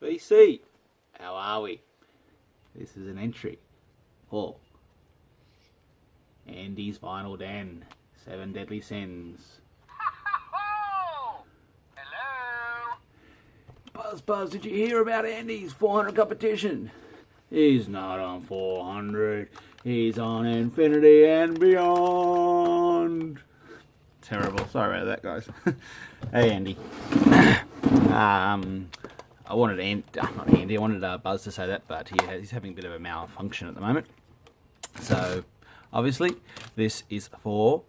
BC, how are we? This is an entry for Andy's Vinyl Den, 7 Deadly Sins. Hello? Buzz, did you hear about Andy's 400 competition? He's not on 400, he's on infinity and beyond. Terrible, sorry about that, guys. Hey, Andy. I wanted I wanted Buzz to say that, but he's having a bit of a malfunction at the moment. So, obviously, this is for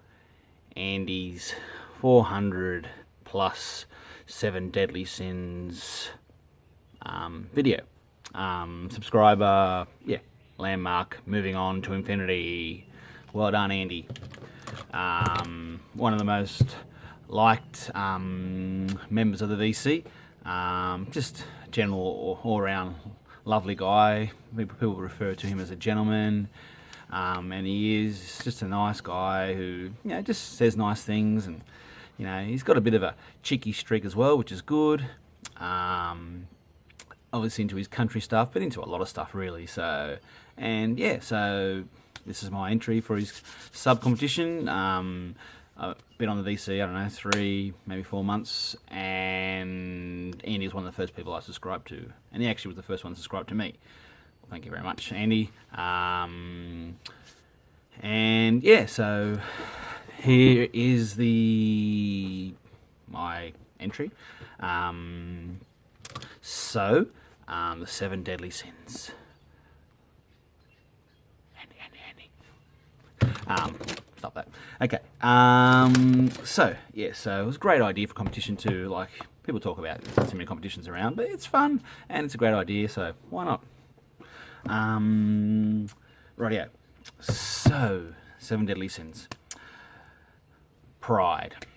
Andy's 400 plus 7 Deadly Sins video. Subscriber, landmark, moving on to infinity. Well done, Andy. One of the most liked members of the VC. Just general all-round lovely guy. People refer to him as a gentleman, and he is just a nice guy who just says nice things, and he's got a bit of a cheeky streak as well, which is good. Obviously into his country stuff, but into a lot of stuff really. So this is my entry for his sub competition. I've been on the VC, I don't know, 3, maybe 4 months, and Andy was one of the first people I subscribed to, and he actually was the first one to subscribe to me. Well, thank you very much, Andy. So here is my entry. The 7 Deadly Sins. Stop that. Okay. So it was a great idea for competition too. Like, people talk about so many competitions around, but it's fun and it's a great idea, so why not? Rightio. So, 7 Deadly Sins. Pride.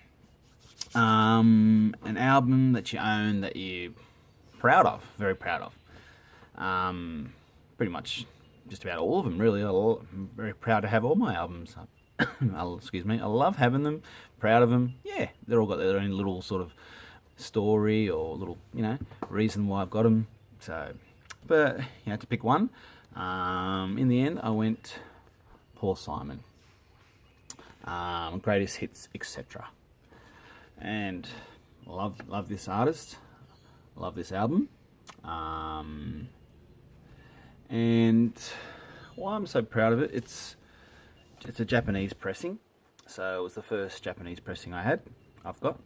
An album that you own that you're proud of, very proud of. Pretty much just about all of them, really. I'm very proud to have all my albums. Excuse me. I love having them, proud of them. Yeah, they're all got their own little sort of story or little, reason why I've got them. So, but to pick one. In the end, I went Paul Simon. Greatest hits, etc. And love this artist. Love this album. And why I'm so proud of it, it's a Japanese pressing. So it was the first Japanese pressing I got.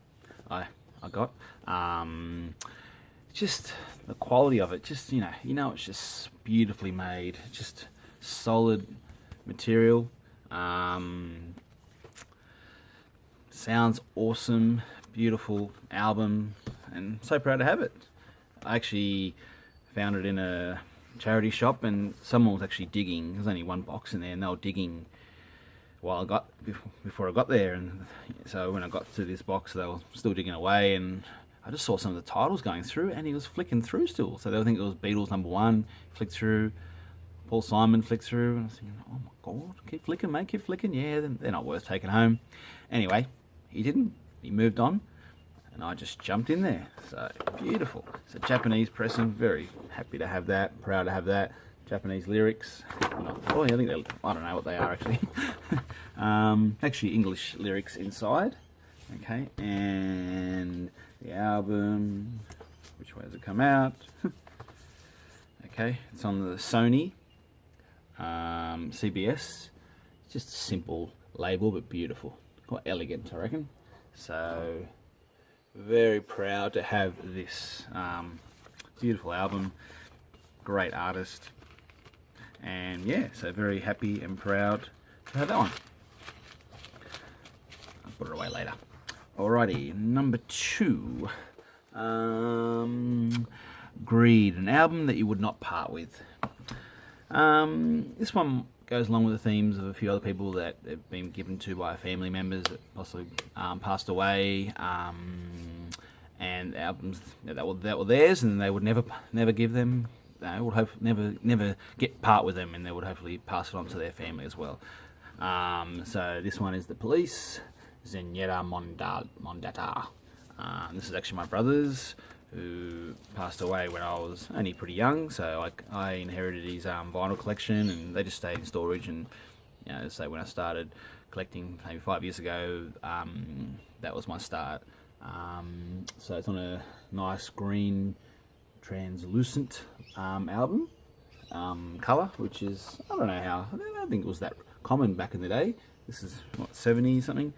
Just the quality of it, just it's just beautifully made, just solid material. Sounds awesome, beautiful album, and so proud to have it. I actually found it in a charity shop, and someone was actually digging. There's only one box in there, and they were digging before I got there. And so when I got to this box, they were still digging away, and I just saw some of the titles going through, and he was flicking through still. So they think it was Beatles #1, flicked through. Paul Simon flicked through, and I was thinking, oh my god, keep flicking, mate, keep flicking. Yeah, they're not worth taking home. Anyway, he didn't. He moved on, and I just jumped in there. So beautiful. It's a Japanese pressing. Very happy to have that. Proud to have that. Japanese lyrics. I don't know what they are actually. Actually, English lyrics inside. Okay, and the album. Which way does it come out? Okay, it's on the Sony CBS. It's just a simple label, but beautiful. Quite elegant, I reckon. So, very proud to have this beautiful album. Great artist. And so very happy and proud to have that one. I'll put it away later. Alrighty, number 2. Greed, an album that you would not part with. This one goes along with the themes of a few other people that have been given to by family members that possibly passed away, and albums that were theirs, and they would never give them. They would hope never get part with them, and they would hopefully pass it on to their family as well. So this one is The Police, Zenyatta Mondata. This is actually my brother's who passed away when I was only pretty young. So I inherited his vinyl collection, and they just stayed in storage. And so when I started collecting maybe 5 years ago, that was my start. So it's on a nice green translucent album colour, which is, I don't know how, I don't think it was that common back in the day. This is what, 70 something,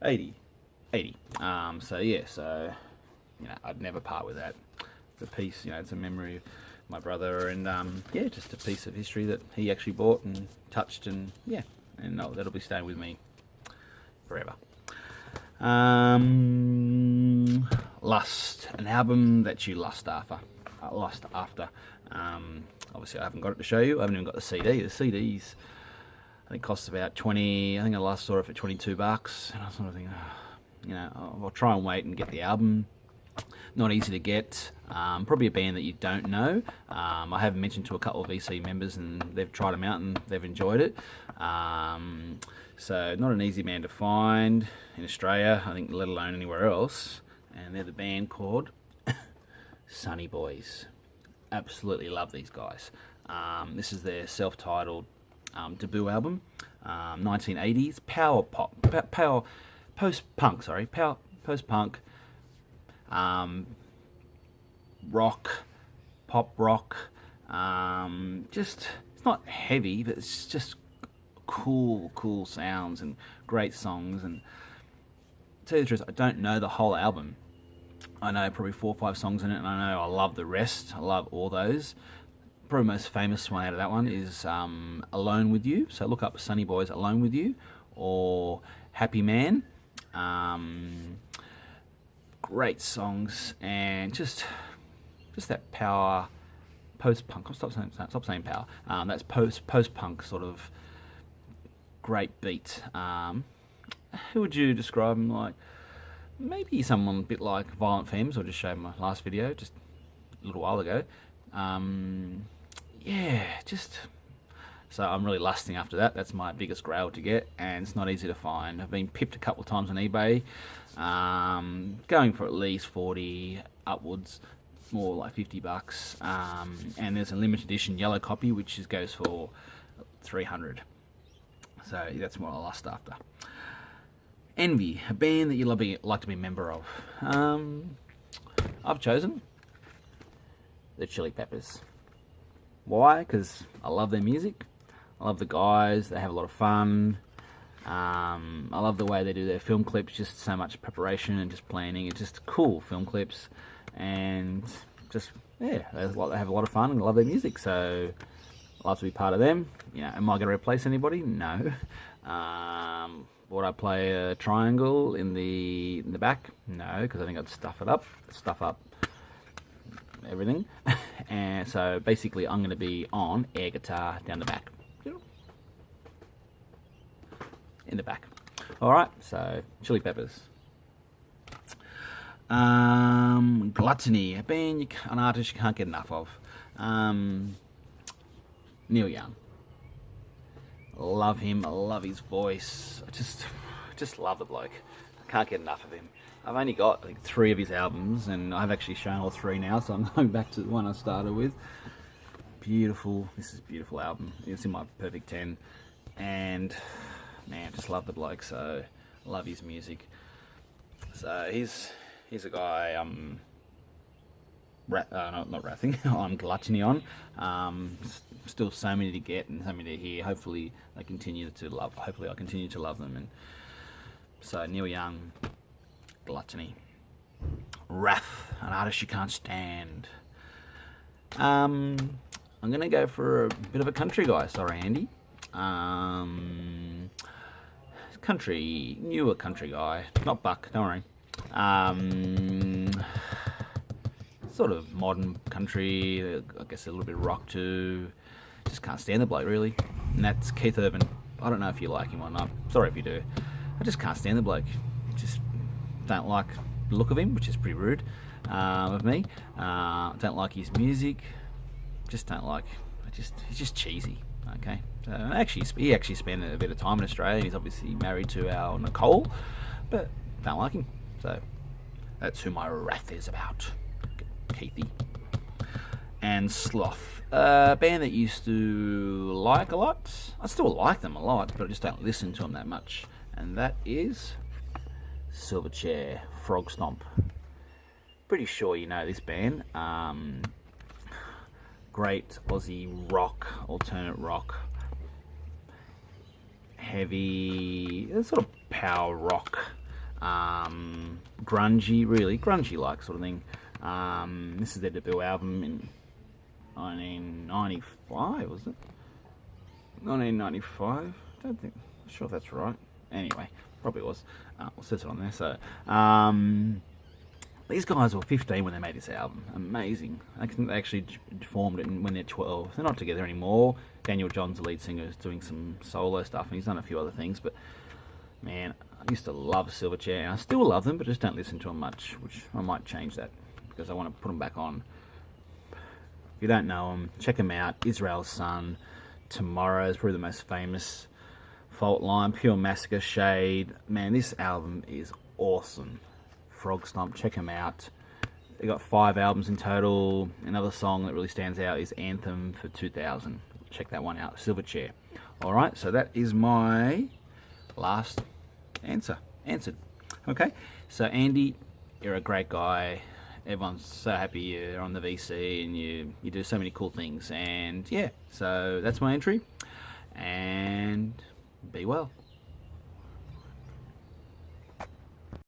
80. So yeah, so I'd never part with that. It's a piece, it's a memory of my brother, and yeah, just a piece of history that he actually bought and touched, and yeah, and that'll be staying with me forever. Lust, an album that you lust after. Obviously I haven't got it to show you. I haven't even got the CD. The CD's, I think, costs about 20. I think I last saw it for $22, and I was sort of thinking, I'll try and wait and get the album. Not easy to get. Probably a band that you don't know. I have mentioned to a couple of VC members, and they've tried them out and they've enjoyed it. So not an easy band to find in Australia, I think, let alone anywhere else. And they're the band called Sunny Boys. Absolutely love these guys. This is their self-titled debut album, 1980s power pop, post-punk, post-punk, rock, pop rock. Just, it's not heavy, but it's just cool sounds and great songs. And to tell you the truth, I don't know the whole album. I know probably 4 or 5 songs in it, and I know I love the rest. I love all those. Probably the most famous one out of that one is Alone With You. So look up Sunny Boys Alone With You, or Happy Man. Great songs, and just that power, post-punk. Stop saying power. That's post-punk sort of great beat. Who would you describe them like? Maybe someone a bit like Violent Femmes, I just showed my last video just a little while ago. Yeah, so I'm really lusting after that. That's my biggest grail to get, and it's not easy to find. I've been pipped a couple of times on eBay, going for at least 40 upwards, more like $50. And there's a limited edition yellow copy, which goes for 300. So that's what I lust after. Envy, a band that you like to be a member of. I've chosen the Chili Peppers. Why? Because I love their music. I love the guys. They have a lot of fun. I love the way they do their film clips. Just so much preparation and just planning. It's just cool film clips, and just they have a lot of fun, and I love their music. So I love to be part of them. Am I going to replace anybody? No. Would I play a triangle in the back? No, because I think I'd stuff up everything. And so basically I'm going to be on air guitar down the back. In the back. Alright, so Chili Peppers. Gluttony, a band, an artist you can't get enough of. Neil Young. Love him, I love his voice. I just love the bloke. I can't get enough of him. I've only got 3 of his albums, and I've actually shown all 3 now, so I'm going back to the one I started with. Beautiful, this is a beautiful album. It's in my perfect 10, and man, just love the bloke. So love his music. So he's a guy not wrathing. I'm gluttony on. Still so many to get and so many to hear. Hopefully I continue to love them. And so Neil Young, Gluttony. Wrath, an artist you can't stand. I'm gonna go for a bit of a country guy. Sorry, Andy. Newer country guy, not Buck. Don't worry. Sort of modern country, I guess a little bit of rock too. Just can't stand the bloke, really. And that's Keith Urban. I don't know if you like him or not. Sorry if you do. I just can't stand the bloke. Just don't like the look of him, which is pretty rude of me. Don't like his music. Just don't like. He's just cheesy. Okay. So he actually spent a bit of time in Australia. He's obviously married to our Nicole, but don't like him. So That's who my wrath is about, Keithy. And Sloth, a band that used to like a lot. I still like them a lot, but I just don't listen to them that much. And that is Silverchair, Frog Stomp. Pretty sure you know this band. Great Aussie rock, alternate rock, heavy, sort of power rock, grungy, really grungy like sort of thing. This is their debut album in 1995, was it? 1995? Don't think. Not sure if that's right. Anyway, probably was. It says it on there. So, these guys were 15 when they made this album. Amazing. They actually formed it when they're 12. They're not together anymore. Daniel John's the lead singer, is doing some solo stuff, and he's done a few other things. But man, I used to love Silverchair, and I still love them, but just don't listen to them much. Which I might change that because I want to put them back on. If you don't know them, check them out. Israel's Son, Tomorrow is probably the most famous. Fault Line, Pure Massacre, Shade. Man, this album is awesome. Frog Stomp, check them out. They got 5 albums in total. Another song that really stands out is Anthem for 2000. Check that one out, Silverchair. All right, so that is my last answered. Okay, so Andy, you're a great guy. Everyone's so happy you're on the VC and you do so many cool things. And yeah, so that's my entry. And be well.